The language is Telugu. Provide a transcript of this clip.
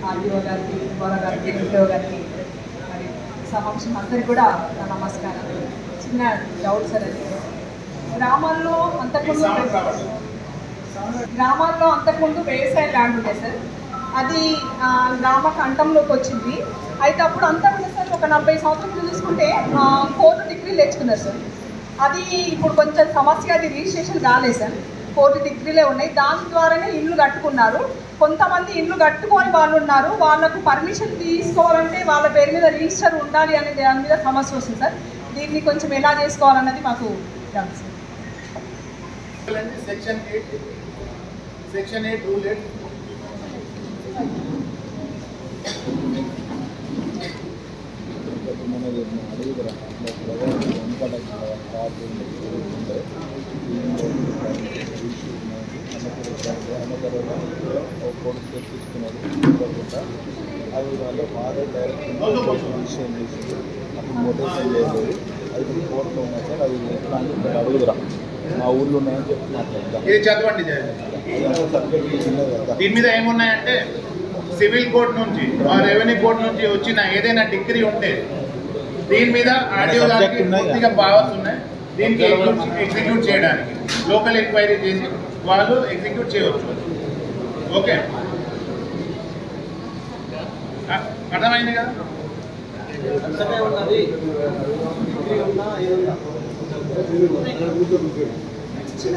ఆర్డీఓ గారికి, గౌరవ గారికి, ఎంపీఓ గారికి, మరి సమక్షం అందరికీ కూడా నా నమస్కారం. చిన్న డౌట్ సార్, అది గ్రామాల్లో అంతకుముందు వ్యవసాయ ల్యాండ్ ఉండే సార్, అది గ్రామ కంఠంలోకి వచ్చింది. అయితే అప్పుడు అంతా కూడా సార్ ఒక 40 సంవత్సరాలు చూసుకుంటే 4 డిగ్రీలు తెచ్చుకున్నారు సార్. అది ఇప్పుడు కొంచెం సమస్య, అది రిజిస్ట్రేషన్ కాలేదు సార్. 4 డిగ్రీలే ఉన్నాయి. దాని ద్వారానే ఇల్లు కట్టుకున్నారు. కొంతమంది ఇల్లు కట్టుకొని వాళ్ళు ఉన్నారు. వాళ్ళకు పర్మిషన్ తీసుకోవాలంటే వాళ్ళ పేరు మీద రిజిస్టర్ ఉండాలి అనే దాని మీద సమస్య వస్తుంది సార్. దీన్ని కొంచెం ఎలా చేసుకోవాలన్నది మాకు తెలుసు సార్. సెక్షన్ 8 రూల్ 8 అది వాళ్ళ ఫాదర్ డైరెక్ట్ విషయం చేసి అప్పుడు మోటివేషన్ చేయలేదు. అది కోర్టులో ఉన్నాయి సార్. అది ఎట్లా అంటే అడుగుదరా మా ఊళ్ళో ఉన్నాయని చెప్పి మాట్లాడతాం. ఇది చదవండి. దీని మీద ఏమున్నాయంటే సివిల్ కోర్టు నుంచి రెవెన్యూ కోర్టు నుంచి వచ్చిన ఏదైనా డిగ్రీ ఉంటే దీని మీద ఆర్టీఓ గారికి పూర్తిగా పవర్స్ ఉన్నాయి. దీనికి ఎగ్జిక్యూట్ చేయడానికి లోకల్ ఎంక్వైరీ చేసి వాళ్ళు ఎగ్జిక్యూట్ చేయవచ్చు. ఓకే, అర్థమైంది కదా? అంతనే ఉన్నది. చిన్న